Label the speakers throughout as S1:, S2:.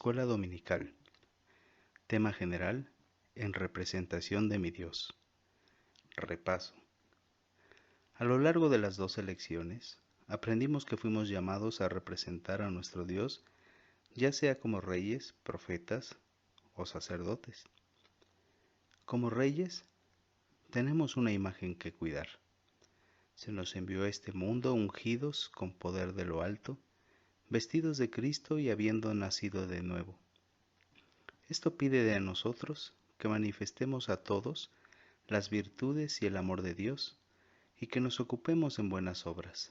S1: Escuela Dominical. Tema general: en representación de mi Dios. Repaso. A lo largo de las 12 lecciones, aprendimos que fuimos llamados a representar a nuestro Dios, ya sea como reyes, profetas o sacerdotes. Como reyes, tenemos una imagen que cuidar. Se nos envió a este mundo ungidos con poder de lo alto, vestidos de Cristo y habiendo nacido de nuevo. Esto pide de nosotros que manifestemos a todos las virtudes y el amor de Dios y que nos ocupemos en buenas obras.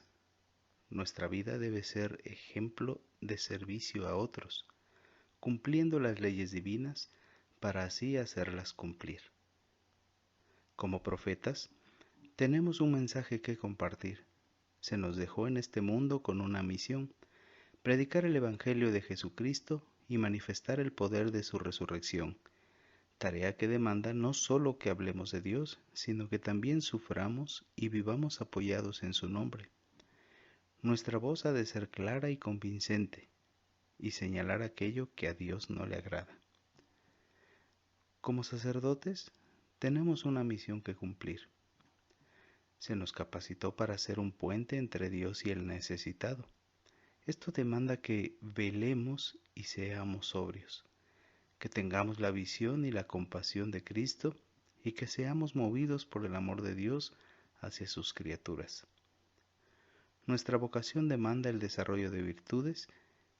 S1: Nuestra vida debe ser ejemplo de servicio a otros, cumpliendo las leyes divinas para así hacerlas cumplir. Como profetas, tenemos un mensaje que compartir. Se nos dejó en este mundo con una misión: predicar el Evangelio de Jesucristo y manifestar el poder de su resurrección, tarea que demanda no solo que hablemos de Dios, sino que también suframos y vivamos apoyados en su nombre. Nuestra voz ha de ser clara y convincente, y señalar aquello que a Dios no le agrada. Como sacerdotes, tenemos una misión que cumplir. Se nos capacitó para ser un puente entre Dios y el necesitado. Esto demanda que velemos y seamos sobrios, que tengamos la visión y la compasión de Cristo y que seamos movidos por el amor de Dios hacia sus criaturas. Nuestra vocación demanda el desarrollo de virtudes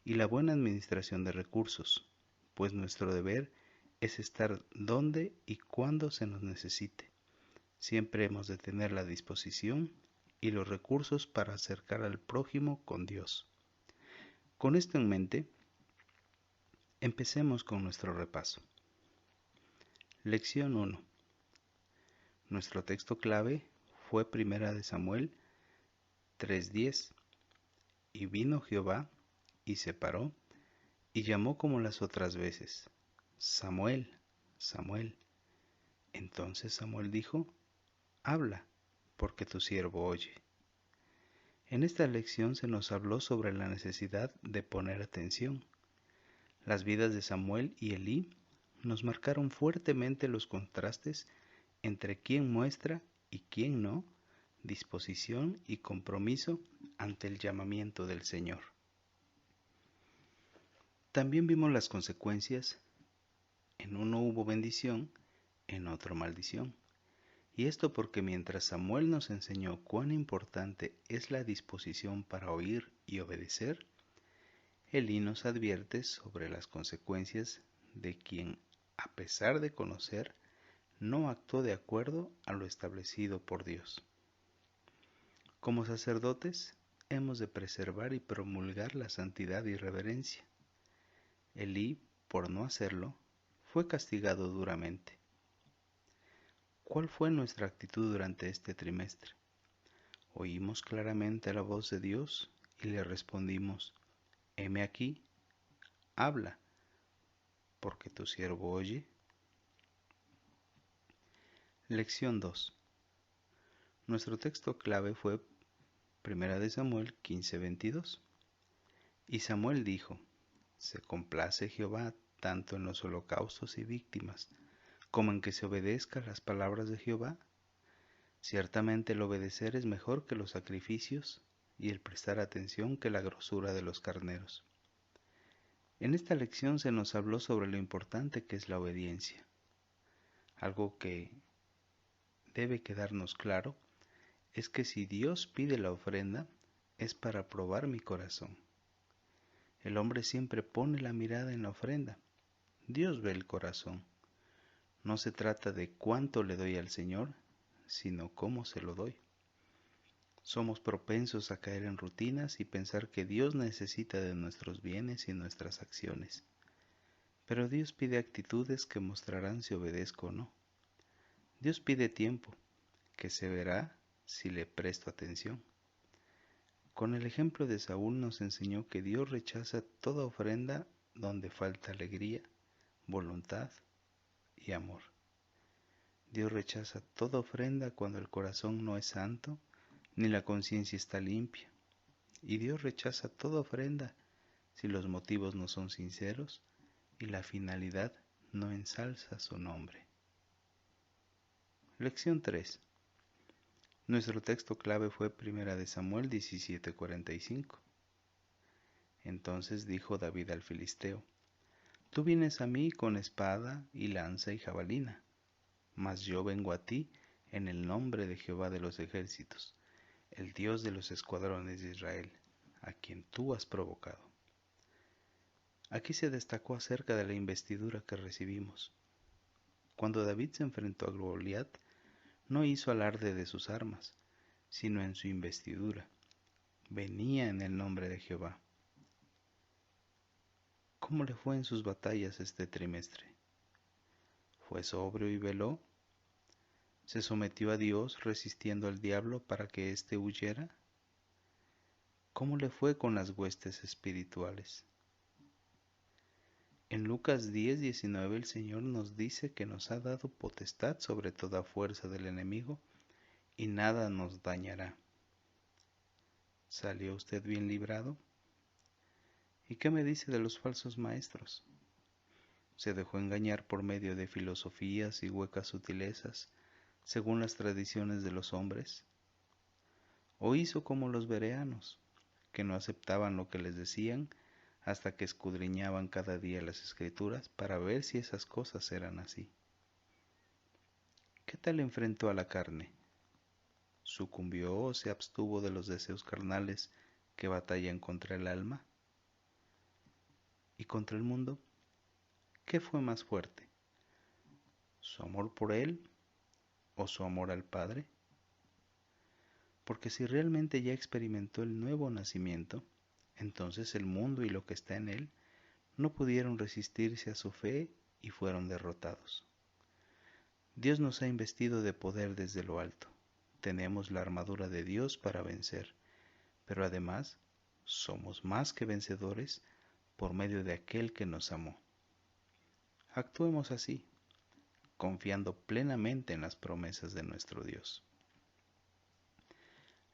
S1: y la buena administración de recursos, pues nuestro deber es estar donde y cuando se nos necesite. Siempre hemos de tener la disposición y los recursos para acercar al prójimo con Dios. Con esto en mente, empecemos con nuestro repaso. Lección 1. Nuestro texto clave fue 1 Samuel 3:10. Y vino Jehová, y se paró, y llamó como las otras veces: Samuel, Samuel. Entonces Samuel dijo: habla, porque tu siervo oye. En esta lección se nos habló sobre la necesidad de poner atención. Las vidas de Samuel y Elí nos marcaron fuertemente los contrastes entre quién muestra y quién no disposición y compromiso ante el llamamiento del Señor. También vimos las consecuencias: en uno hubo bendición, en otro maldición. Y esto porque mientras Samuel nos enseñó cuán importante es la disposición para oír y obedecer, Elí nos advierte sobre las consecuencias de quien, a pesar de conocer, no actuó de acuerdo a lo establecido por Dios. Como sacerdotes, hemos de preservar y promulgar la santidad y reverencia. Elí, por no hacerlo, fue castigado duramente. ¿Cuál fue nuestra actitud durante este trimestre? Oímos claramente la voz de Dios y le respondimos: heme aquí, habla, porque tu siervo oye. Lección 2. Nuestro texto clave fue 1 Samuel 15:22. Y Samuel dijo: se complace Jehová tanto en los holocaustos y víctimas, como en que se obedezca las palabras de Jehová. Ciertamente el obedecer es mejor que los sacrificios, y el prestar atención que la grosura de los carneros. En esta lección se nos habló sobre lo importante que es la obediencia. Algo que debe quedarnos claro es que si Dios pide la ofrenda, es para probar mi corazón. El hombre siempre pone la mirada en la ofrenda. Dios ve el corazón. No se trata de cuánto le doy al Señor, sino cómo se lo doy. Somos propensos a caer en rutinas y pensar que Dios necesita de nuestros bienes y nuestras acciones. Pero Dios pide actitudes que mostrarán si obedezco o no. Dios pide tiempo, que se verá si le presto atención. Con el ejemplo de Saúl nos enseñó que Dios rechaza toda ofrenda donde falta alegría, voluntad y amor. Dios rechaza toda ofrenda cuando el corazón no es santo ni la conciencia está limpia. Y Dios rechaza toda ofrenda si los motivos no son sinceros y la finalidad no ensalza su nombre. Lección 3. Nuestro texto clave fue 1 Samuel 17:45. Entonces dijo David al filisteo: Tú vienes a mí con espada y lanza y jabalina, mas yo vengo a ti en el nombre de Jehová de los ejércitos, el Dios de los escuadrones de Israel, a quien tú has provocado. Aquí se destacó acerca de la investidura que recibimos. Cuando David se enfrentó a Goliat, no hizo alarde de sus armas, sino en su investidura. Venía en el nombre de Jehová. ¿Cómo le fue en sus batallas este trimestre? ¿Fue sobrio y veló? ¿Se sometió a Dios resistiendo al diablo para que éste huyera? ¿Cómo le fue con las huestes espirituales? En Lucas 10:19 el Señor nos dice que nos ha dado potestad sobre toda fuerza del enemigo y nada nos dañará. ¿Salió usted bien librado? ¿Y qué me dice de los falsos maestros? ¿Se dejó engañar por medio de filosofías y huecas sutilezas, según las tradiciones de los hombres? ¿O hizo como los bereanos, que no aceptaban lo que les decían hasta que escudriñaban cada día las Escrituras para ver si esas cosas eran así? ¿Qué tal enfrentó a la carne? ¿Sucumbió o se abstuvo de los deseos carnales que batallan contra el alma? ¿Y contra el mundo? ¿Qué fue más fuerte? ¿Su amor por él o su amor al Padre? Porque si realmente ya experimentó el nuevo nacimiento, entonces el mundo y lo que está en él no pudieron resistirse a su fe y fueron derrotados. Dios nos ha investido de poder desde lo alto. Tenemos la armadura de Dios para vencer, pero además somos más que vencedores por medio de aquel que nos amó. Actuemos así, confiando plenamente en las promesas de nuestro Dios.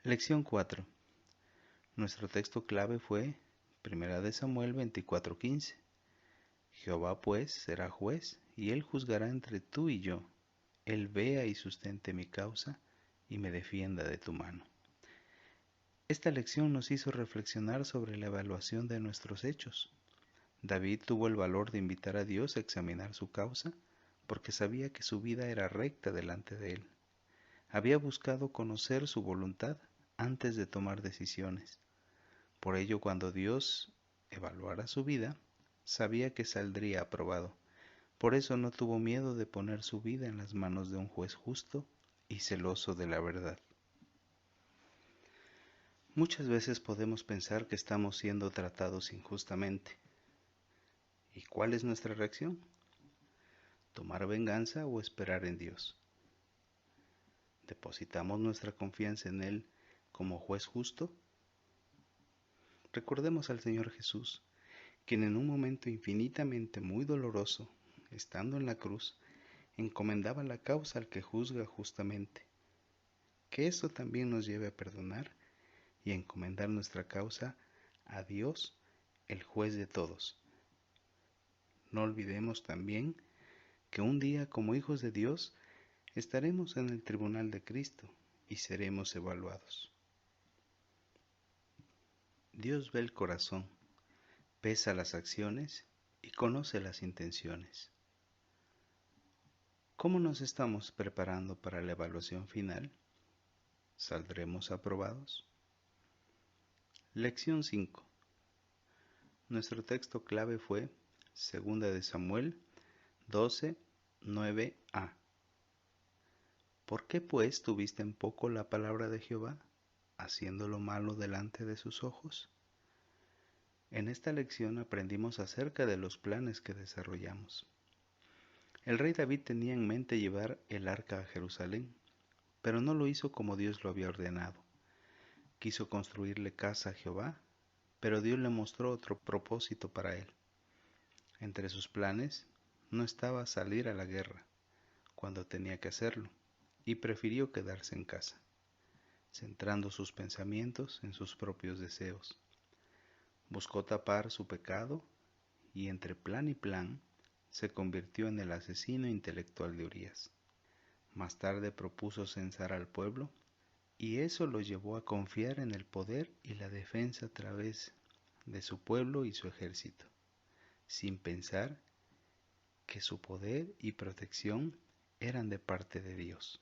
S1: Lección 4. Nuestro texto clave fue 1 Samuel 24:15. Jehová pues será juez, y él juzgará entre tú y yo. Él vea y sustente mi causa, y me defienda de tu mano. Esta lección nos hizo reflexionar sobre la evaluación de nuestros hechos. David tuvo el valor de invitar a Dios a examinar su causa, porque sabía que su vida era recta delante de él. Había buscado conocer su voluntad antes de tomar decisiones. Por ello, cuando Dios evaluara su vida, sabía que saldría aprobado. Por eso no tuvo miedo de poner su vida en las manos de un juez justo y celoso de la verdad. Muchas veces podemos pensar que estamos siendo tratados injustamente. ¿Y cuál es nuestra reacción? ¿Tomar venganza o esperar en Dios? ¿Depositamos nuestra confianza en Él como juez justo? Recordemos al Señor Jesús, quien en un momento infinitamente muy doloroso, estando en la cruz, encomendaba la causa al que juzga justamente. Que esto también nos lleve a perdonar y a encomendar nuestra causa a Dios, el juez de todos. No olvidemos también que un día, como hijos de Dios, estaremos en el tribunal de Cristo y seremos evaluados. Dios ve el corazón, pesa las acciones y conoce las intenciones. ¿Cómo nos estamos preparando para la evaluación final? ¿Saldremos aprobados? Lección 5. Nuestro texto clave fue 2 Samuel 12:9a. ¿Por qué pues tuviste en poco la palabra de Jehová, haciendo lo malo delante de sus ojos? En esta lección aprendimos acerca de los planes que desarrollamos. El rey David tenía en mente llevar el arca a Jerusalén, pero no lo hizo como Dios lo había ordenado. Quiso construirle casa a Jehová, pero Dios le mostró otro propósito para él. Entre sus planes no estaba salir a la guerra cuando tenía que hacerlo, y prefirió quedarse en casa, centrando sus pensamientos en sus propios deseos. Buscó tapar su pecado y entre plan y plan se convirtió en el asesino intelectual de Urías. Más tarde propuso censar al pueblo, y eso lo llevó a confiar en el poder y la defensa a través de su pueblo y su ejército, sin pensar que su poder y protección eran de parte de Dios.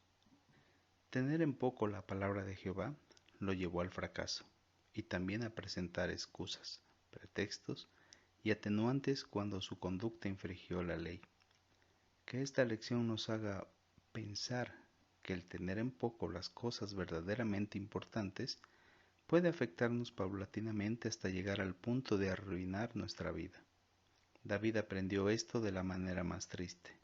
S1: Tener en poco la palabra de Jehová lo llevó al fracaso, y también a presentar excusas, pretextos y atenuantes cuando su conducta infringió la ley. Que esta lección nos haga pensar que el tener en poco las cosas verdaderamente importantes puede afectarnos paulatinamente hasta llegar al punto de arruinar nuestra vida. David aprendió esto de la manera más triste.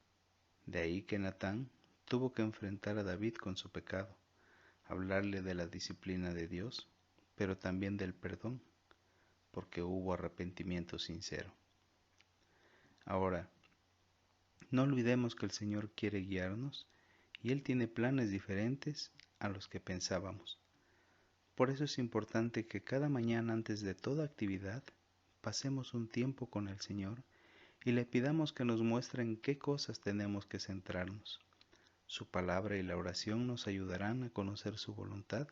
S1: De ahí que Natán tuvo que enfrentar a David con su pecado, hablarle de la disciplina de Dios, pero también del perdón, porque hubo arrepentimiento sincero. Ahora, no olvidemos que el Señor quiere guiarnos y Él tiene planes diferentes a los que pensábamos. Por eso es importante que cada mañana antes de toda actividad pasemos un tiempo con el Señor y le pidamos que nos muestre en qué cosas tenemos que centrarnos. Su palabra y la oración nos ayudarán a conocer su voluntad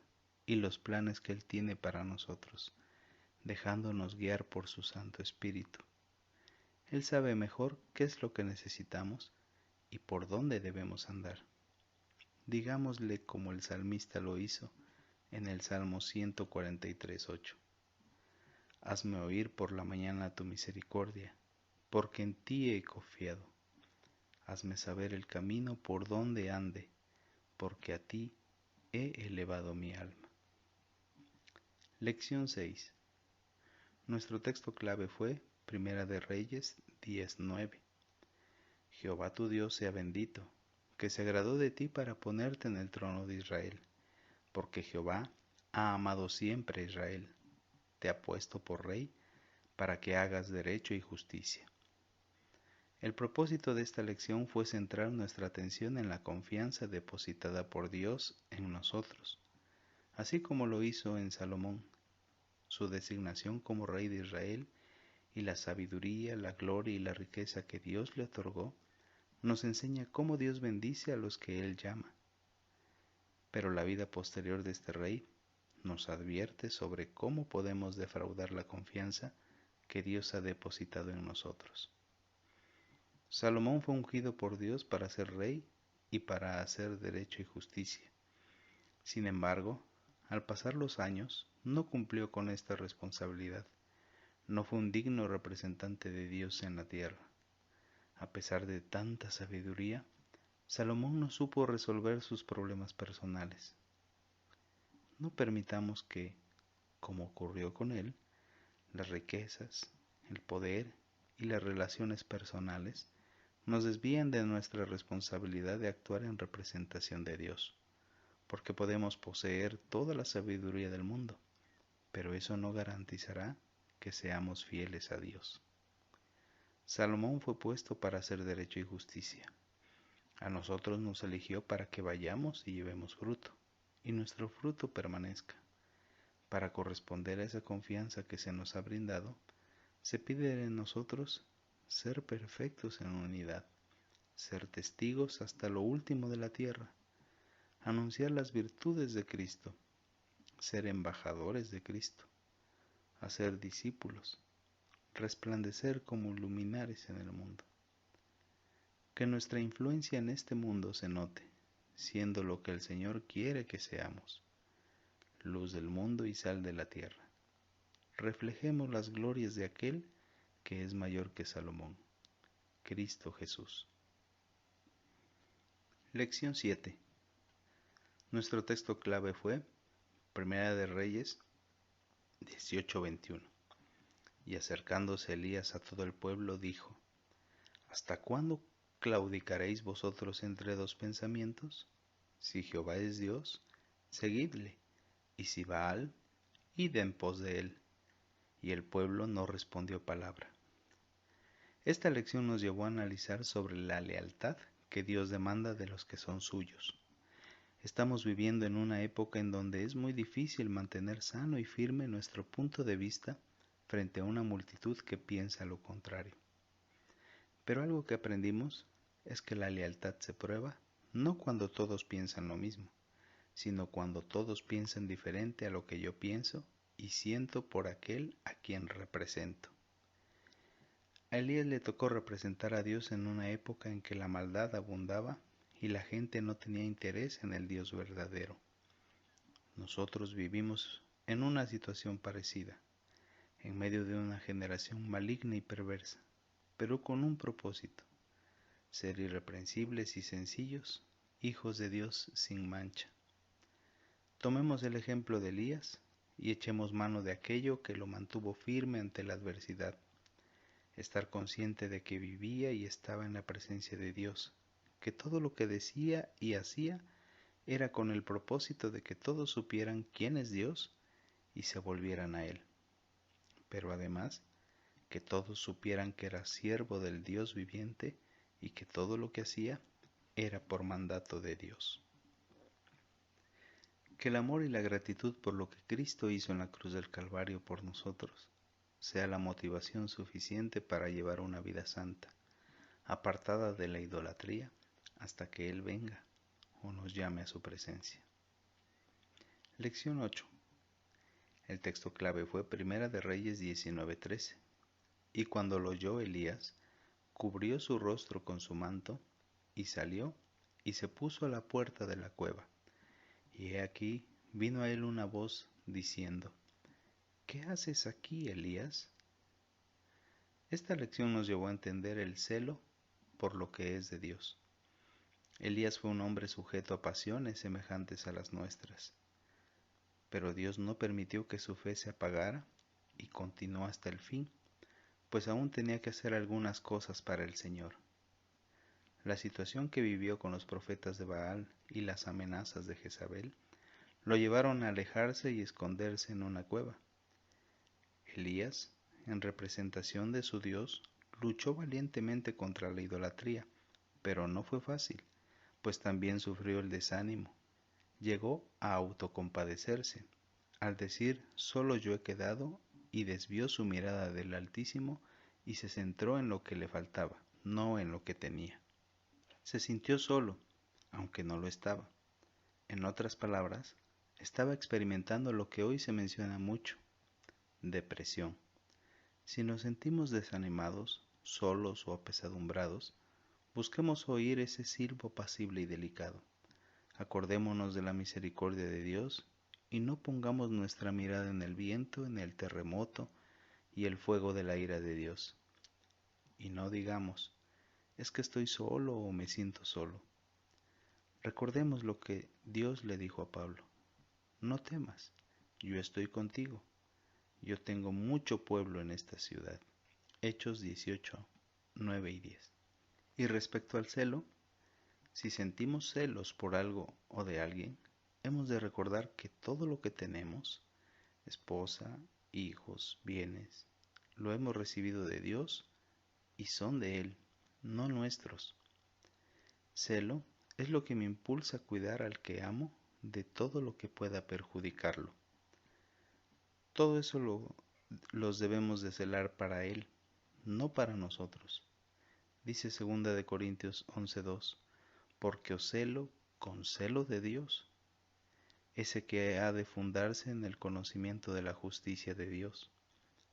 S1: y los planes que Él tiene para nosotros, dejándonos guiar por su Santo Espíritu. Él sabe mejor qué es lo que necesitamos y por dónde debemos andar. Digámosle como el salmista lo hizo en el Salmo 143:8. Hazme oír por la mañana tu misericordia, porque en ti he confiado. Hazme saber el camino por donde ande, porque a ti he elevado mi alma. Lección 6. Nuestro texto clave fue Primera de Reyes 10:9. Jehová tu Dios sea bendito, que se agradó de ti para ponerte en el trono de Israel, porque Jehová ha amado siempre a Israel, te ha puesto por rey, para que hagas derecho y justicia. El propósito de esta lección fue centrar nuestra atención en la confianza depositada por Dios en nosotros, así como lo hizo en Salomón. Su designación como rey de Israel y la sabiduría, la gloria y la riqueza que Dios le otorgó nos enseña cómo Dios bendice a los que Él llama. Pero la vida posterior de este rey nos advierte sobre cómo podemos defraudar la confianza que Dios ha depositado en nosotros. Salomón fue ungido por Dios para ser rey y para hacer derecho y justicia. Sin embargo, al pasar los años, no cumplió con esta responsabilidad. No fue un digno representante de Dios en la tierra. A pesar de tanta sabiduría, Salomón no supo resolver sus problemas personales. No permitamos que, como ocurrió con él, las riquezas, el poder y las relaciones personales nos desvíen de nuestra responsabilidad de actuar en representación de Dios, porque podemos poseer toda la sabiduría del mundo, pero eso no garantizará que seamos fieles a Dios. Salomón fue puesto para hacer derecho y justicia. A nosotros nos eligió para que vayamos y llevemos fruto, y nuestro fruto permanezca. Para corresponder a esa confianza que se nos ha brindado, se pide de nosotros ser perfectos en unidad, ser testigos hasta lo último de la tierra, anunciar las virtudes de Cristo, ser embajadores de Cristo, hacer discípulos, resplandecer como luminares en el mundo. Que nuestra influencia en este mundo se note, siendo lo que el Señor quiere que seamos, luz del mundo y sal de la tierra. Reflejemos las glorias de aquel que es mayor que Salomón, Cristo Jesús. Lección 7. Nuestro texto clave fue Primera de Reyes 18:21. Y acercándose Elías a todo el pueblo, dijo: ¿Hasta cuándo claudicaréis vosotros entre dos pensamientos? Si Jehová es Dios, seguidle, y si Baal, id en pos de él. Y el pueblo no respondió palabra. Esta lección nos llevó a analizar sobre la lealtad que Dios demanda de los que son suyos. Estamos viviendo en una época en donde es muy difícil mantener sano y firme nuestro punto de vista frente a una multitud que piensa lo contrario. Pero algo que aprendimos es que la lealtad se prueba no cuando todos piensan lo mismo, sino cuando todos piensan diferente a lo que yo pienso y siento por aquel a quien represento. A Elías le tocó representar a Dios en una época en que la maldad abundaba y la gente no tenía interés en el Dios verdadero. Nosotros vivimos en una situación parecida, en medio de una generación maligna y perversa, pero con un propósito: ser irreprensibles y sencillos, hijos de Dios sin mancha. Tomemos el ejemplo de Elías y echemos mano de aquello que lo mantuvo firme ante la adversidad. Estar consciente de que vivía y estaba en la presencia de Dios, que todo lo que decía y hacía era con el propósito de que todos supieran quién es Dios y se volvieran a Él. Pero además, que todos supieran que era siervo del Dios viviente y que todo lo que hacía era por mandato de Dios. Que el amor y la gratitud por lo que Cristo hizo en la cruz del Calvario por nosotros sea la motivación suficiente para llevar una vida santa, apartada de la idolatría, hasta que Él venga o nos llame a su presencia. Lección 8. El texto clave fue Primera de Reyes 19:13. Y cuando lo oyó Elías, cubrió su rostro con su manto, y salió, y se puso a la puerta de la cueva. Y he aquí, vino a él una voz diciendo: ¿Qué haces aquí, Elías? Esta lección nos llevó a entender el celo por lo que es de Dios. Elías fue un hombre sujeto a pasiones semejantes a las nuestras, pero Dios no permitió que su fe se apagara y continuó hasta el fin, pues aún tenía que hacer algunas cosas para el Señor. La situación que vivió con los profetas de Baal y las amenazas de Jezabel lo llevaron a alejarse y esconderse en una cueva. Elías, en representación de su Dios, luchó valientemente contra la idolatría, pero no fue fácil, pues también sufrió el desánimo. Llegó a autocompadecerse, al decir solo yo he quedado, y desvió su mirada del Altísimo y se centró en lo que le faltaba, no en lo que tenía. Se sintió solo, aunque no lo estaba. En otras palabras, estaba experimentando lo que hoy se menciona mucho: depresión. Si nos sentimos desanimados, solos o apesadumbrados, busquemos oír ese silbo apacible y delicado. Acordémonos de la misericordia de Dios y no pongamos nuestra mirada en el viento, en el terremoto y el fuego de la ira de Dios. Y no digamos: es que estoy solo o me siento solo. Recordemos lo que Dios le dijo a Pablo: no temas, yo estoy contigo, yo tengo mucho pueblo en esta ciudad. Hechos 18, 9 y 10. Y respecto al celo, si sentimos celos por algo o de alguien, hemos de recordar que todo lo que tenemos, esposa, hijos, bienes, lo hemos recibido de Dios y son de Él, no nuestros. Celo es lo que me impulsa a cuidar al que amo de todo lo que pueda perjudicarlo. Todo eso los debemos de celar para Él, no para nosotros. Dice 2 de Corintios 11:2, porque os celo con celo de Dios, ese que ha de fundarse en el conocimiento de la justicia de Dios,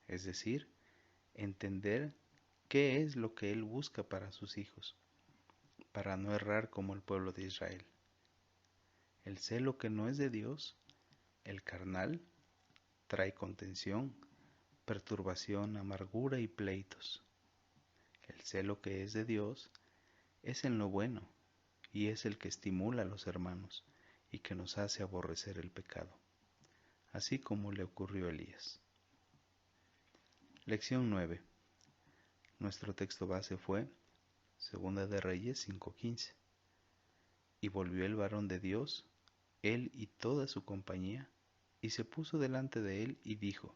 S1: es decir, entender qué es lo que Él busca para sus hijos, para no errar como el pueblo de Israel. El celo que no es de Dios, el carnal, trae contención, perturbación, amargura y pleitos. El celo que es de Dios es en lo bueno, y es el que estimula a los hermanos y que nos hace aborrecer el pecado, así como le ocurrió a Elías. Lección 9. Nuestro texto base fue 2 de Reyes 5:15. Y volvió el varón de Dios, él y toda su compañía, y se puso delante de él y dijo: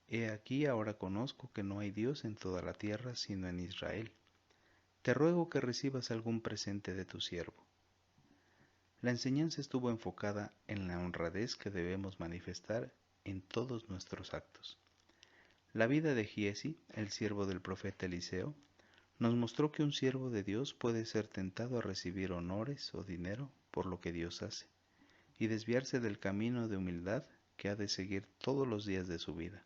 S1: He aquí ahora conozco que no hay Dios en toda la tierra sino en Israel. Te ruego que recibas algún presente de tu siervo. La enseñanza estuvo enfocada en la honradez que debemos manifestar en todos nuestros actos. La vida de Giezi, el siervo del profeta Eliseo, Nos mostró que un siervo de Dios puede ser tentado a recibir honores o dinero por lo que Dios hace, y desviarse del camino de humildad que ha de seguir todos los días de su vida.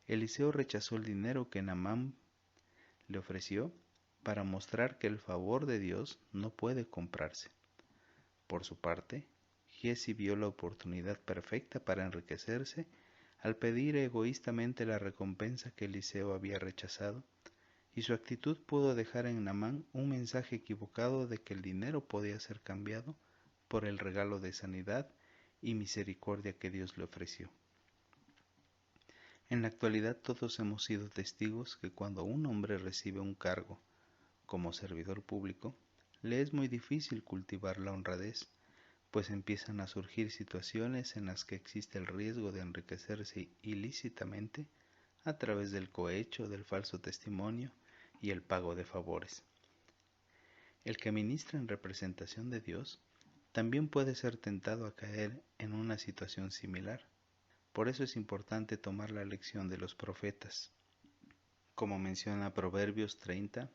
S1: Eliseo rechazó el dinero que Naamán le ofreció para mostrar que el favor de Dios no puede comprarse. Por su parte, Giezi vio la oportunidad perfecta para enriquecerse al pedir egoístamente la recompensa que Eliseo había rechazado, y su actitud pudo dejar en Naamán un mensaje equivocado de que el dinero podía ser cambiado por el regalo de sanidad y misericordia que Dios le ofreció. En la actualidad todos hemos sido testigos que cuando un hombre recibe un cargo como servidor público, le es muy difícil cultivar la honradez, pues empiezan a surgir situaciones en las que existe el riesgo de enriquecerse ilícitamente a través del cohecho, del falso testimonio y el pago de favores. El que ministra en representación de Dios también puede ser tentado a caer en una situación similar. Por eso es importante tomar la lección de los profetas, como menciona Proverbios 30,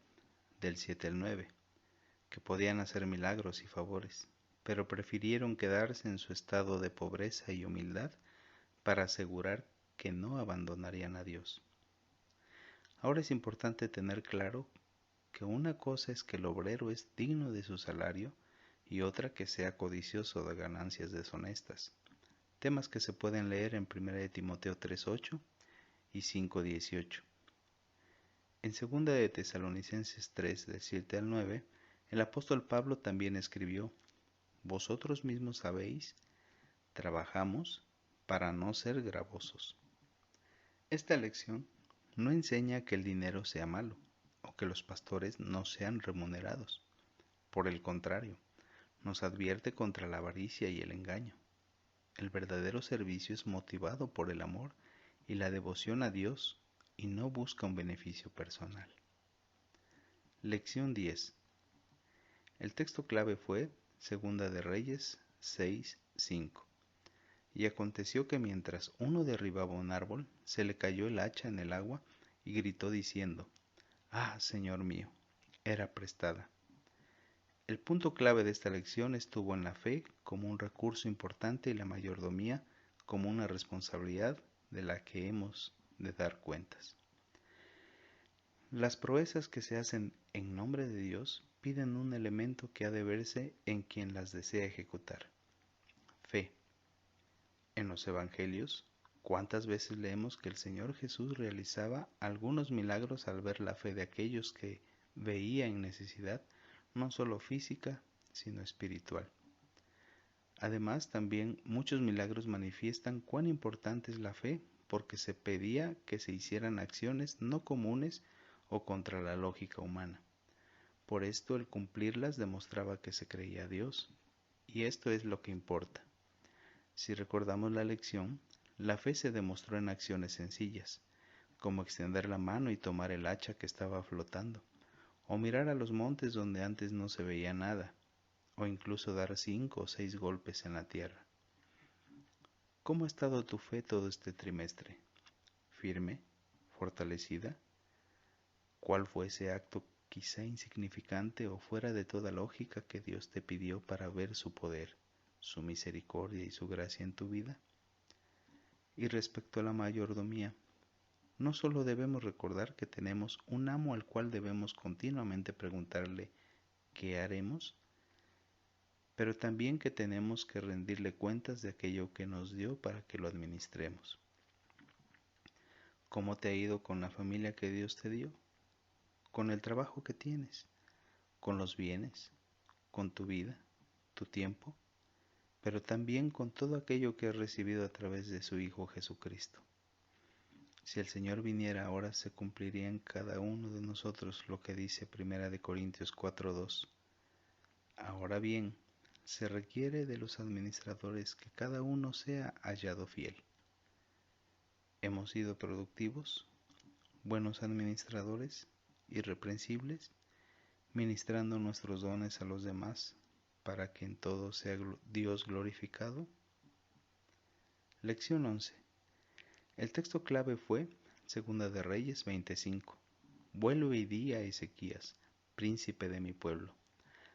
S1: del 7 al 9, que podían hacer milagros y favores, pero prefirieron quedarse en su estado de pobreza y humildad para asegurar que no abandonarían a Dios. Ahora es importante tener claro que una cosa es que el obrero es digno de su salario y otra que sea codicioso de ganancias deshonestas. Temas que se pueden leer en 1 Timoteo 3:8 y 5:18. En 2 de Tesalonicenses 3, del 7 al 9, el apóstol Pablo también escribió: Vosotros mismos sabéis, trabajamos para no ser gravosos. Esta lección no enseña que el dinero sea malo o que los pastores no sean remunerados. Por el contrario, nos advierte contra la avaricia y el engaño. El verdadero servicio es motivado por el amor y la devoción a Dios y no busca un beneficio personal. Lección 10. El texto clave fue Segunda de Reyes 6:5. Y aconteció que mientras uno derribaba un árbol, se le cayó el hacha en el agua y gritó diciendo: ¡Ah, Señor mío! Era prestada. El punto clave de esta lección estuvo en la fe como un recurso importante y la mayordomía como una responsabilidad de la que hemos de dar cuentas. Las proezas que se hacen en nombre de Dios piden un elemento que ha de verse en quien las desea ejecutar: fe. En los Evangelios, ¿cuántas veces leemos que el Señor Jesús realizaba algunos milagros al ver la fe de aquellos que veía en necesidad, no solo física, sino espiritual? Además, también muchos milagros manifiestan cuán importante es la fe, porque se pedía que se hicieran acciones no comunes o contra la lógica humana. Por esto, el cumplirlas demostraba que se creía a Dios, y esto es lo que importa. Si recordamos la lección, la fe se demostró en acciones sencillas, como extender la mano y tomar el hacha que estaba flotando, o mirar a los montes donde antes no se veía nada, o incluso dar 5 o 6 golpes en la tierra. ¿Cómo ha estado tu fe todo este trimestre? ¿Firme? ¿Fortalecida? ¿Cuál fue ese acto quizá insignificante o fuera de toda lógica que Dios te pidió para ver su poder, su misericordia y su gracia en tu vida? Y respecto a la mayordomía, no solo debemos recordar que tenemos un amo al cual debemos continuamente preguntarle ¿qué haremos?, pero también que tenemos que rendirle cuentas de aquello que nos dio para que lo administremos. ¿Cómo te ha ido con la familia que Dios te dio? ¿Con el trabajo que tienes? ¿Con los bienes? ¿Con tu vida? ¿Tu tiempo? Pero también con todo aquello que has recibido a través de su Hijo Jesucristo. Si el Señor viniera ahora, se cumpliría en cada uno de nosotros lo que dice 1 Corintios 4:2. Ahora bien, se requiere de los administradores que cada uno sea hallado fiel. ¿Hemos sido productivos, buenos administradores, irreprensibles, ministrando nuestros dones a los demás para que en todo sea Dios glorificado? Lección 11. El texto clave fue Segunda de Reyes 25. vuelve y di a Ezequías, príncipe de mi pueblo.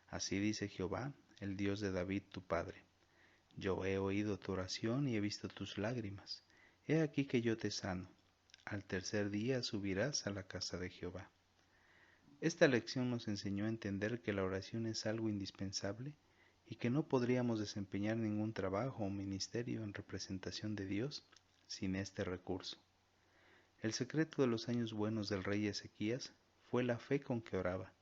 S1: Así dice Jehová, el Dios de David tu padre. Yo he oído tu oración y he visto tus lágrimas. He aquí que yo te sano. Al tercer día subirás a la casa de Jehová. Esta lección nos enseñó a entender que la oración es algo indispensable y que no podríamos desempeñar ningún trabajo o ministerio en representación de Dios sin este recurso. El secreto de los años buenos del rey Ezequías fue la fe con que oraba,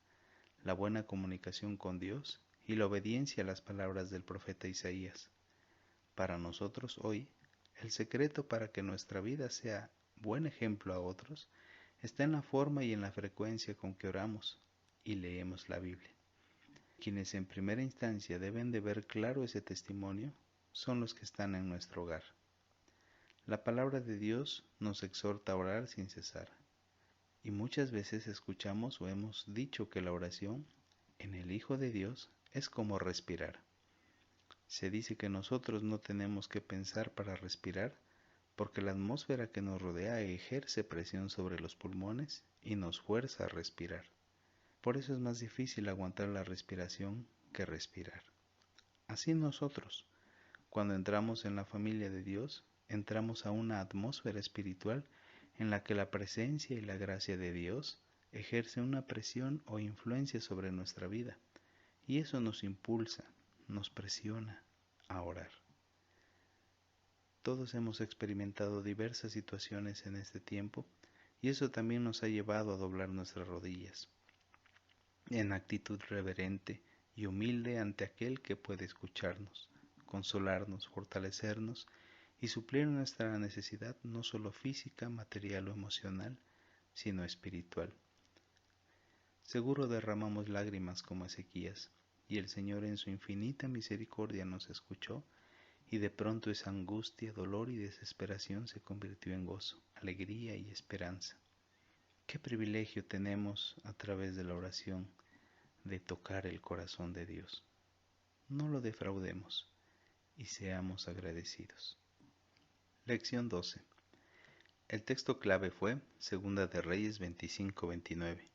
S1: la buena comunicación con Dios y la obediencia a las palabras del profeta Isaías. Para nosotros hoy, el secreto para que nuestra vida sea buen ejemplo a otros está en la forma y en la frecuencia con que oramos y leemos la Biblia. Quienes en primera instancia deben de ver claro ese testimonio son los que están en nuestro hogar. La palabra de Dios nos exhorta a orar sin cesar. Y muchas veces escuchamos o hemos dicho que la oración en el Hijo de Dios es como respirar. Se dice que nosotros no tenemos que pensar para respirar porque la atmósfera que nos rodea ejerce presión sobre los pulmones y nos fuerza a respirar. Por eso es más difícil aguantar la respiración que respirar. Así nosotros, cuando entramos en la familia de Dios, entramos a una atmósfera espiritual en la que la presencia y la gracia de Dios ejerce una presión o influencia sobre nuestra vida, y eso nos impulsa, nos presiona a orar. Todos hemos experimentado diversas situaciones en este tiempo, y eso también nos ha llevado a doblar nuestras rodillas, en actitud reverente y humilde ante aquel que puede escucharnos, consolarnos, fortalecernos y suplir nuestra necesidad no solo física, material o emocional, sino espiritual. Seguro derramamos lágrimas como Ezequías, y el Señor en su infinita misericordia nos escuchó, y de pronto esa angustia, dolor y desesperación se convirtió en gozo, alegría y esperanza. Qué privilegio tenemos a través de la oración de tocar el corazón de Dios. No lo defraudemos y seamos agradecidos. Lección 12. El texto clave fue Segunda de Reyes 25-29.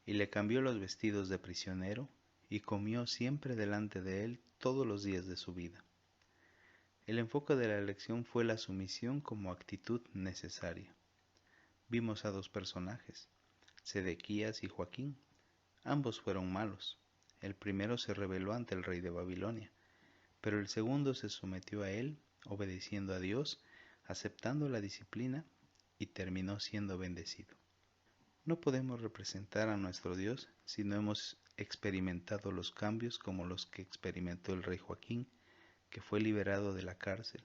S1: Y le cambió los vestidos de prisionero y comió siempre delante de él todos los días de su vida. El enfoque de la lección fue la sumisión como actitud necesaria. Vimos a dos personajes, Sedequías y Joaquín. Ambos fueron malos. El primero se rebeló ante el rey de Babilonia, pero el segundo se sometió a él, obedeciendo a Dios, aceptando la disciplina y terminó siendo bendecido. No podemos representar a nuestro Dios si no hemos experimentado los cambios como los que experimentó el rey Joaquín, que fue liberado de la cárcel,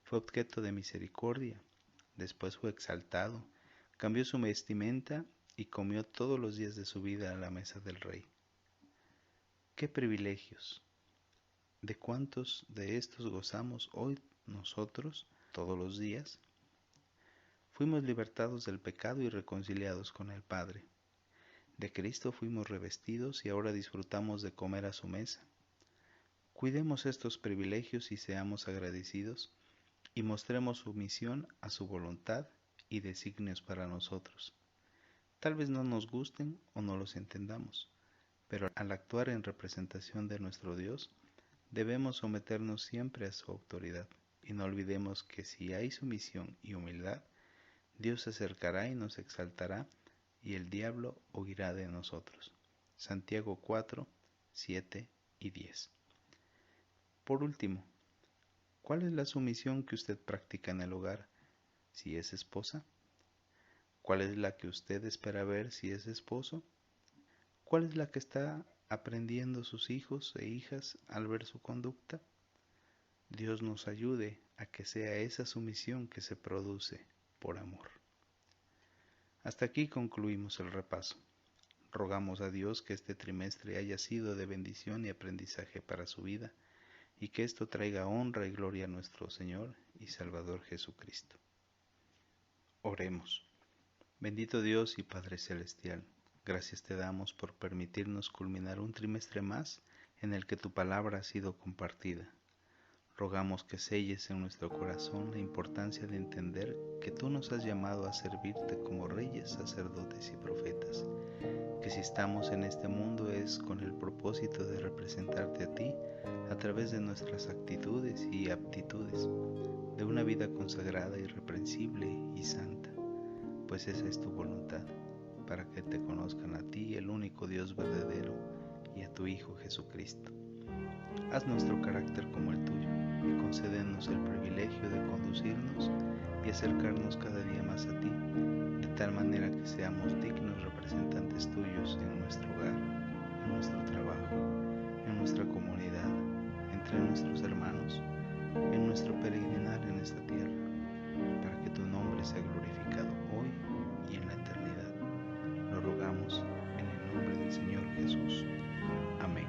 S1: fue objeto de misericordia, después fue exaltado, cambió su vestimenta y comió todos los días de su vida a la mesa del rey. ¡Qué privilegios! ¿De cuántos de estos gozamos hoy nosotros todos los días? Fuimos libertados del pecado y reconciliados con el Padre. De Cristo fuimos revestidos y ahora disfrutamos de comer a su mesa. Cuidemos estos privilegios y seamos agradecidos y mostremos sumisión a su voluntad y designios para nosotros. Tal vez no nos gusten o no los entendamos, pero al actuar en representación de nuestro Dios, debemos someternos siempre a su autoridad y no olvidemos que si hay sumisión y humildad, Dios se acercará y nos exaltará y el diablo huirá de nosotros. Santiago 4, 7 y 10. Por último, ¿cuál es la sumisión que usted practica en el hogar si es esposa? ¿Cuál es la que usted espera ver si es esposo? ¿Cuál es la que está aprendiendo sus hijos e hijas al ver su conducta? Dios nos ayude a que sea esa sumisión que se produce por amor. Hasta aquí concluimos el repaso. Rogamos a Dios que este trimestre haya sido de bendición y aprendizaje para su vida y que esto traiga honra y gloria a nuestro Señor y Salvador Jesucristo. Oremos. Bendito Dios y Padre Celestial, gracias te damos por permitirnos culminar un trimestre más en el que tu palabra ha sido compartida. Rogamos que selles en nuestro corazón la importancia de entender que tú nos has llamado a servirte como reyes, sacerdotes y profetas, que si estamos en este mundo es con el propósito de representarte a ti a través de nuestras actitudes y aptitudes, de una vida consagrada, irreprensible y santa, pues esa es tu voluntad, para que te conozcan a ti, el único Dios verdadero, y a tu Hijo Jesucristo. Haz nuestro carácter como el tuyo y concédenos el privilegio de conducirnos y acercarnos cada día más a ti, de tal manera que seamos dignos representantes tuyos en nuestro hogar, en nuestro trabajo, en nuestra comunidad, entre nuestros hermanos, en nuestro peregrinar en esta tierra, para que tu nombre sea glorificado hoy y en la eternidad. Lo rogamos en el nombre del Señor Jesús. Amén.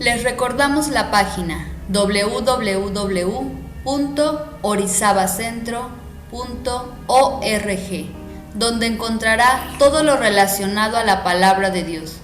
S2: Les recordamos la página www.orizabacentro.org, donde encontrará todo lo relacionado a la palabra de Dios.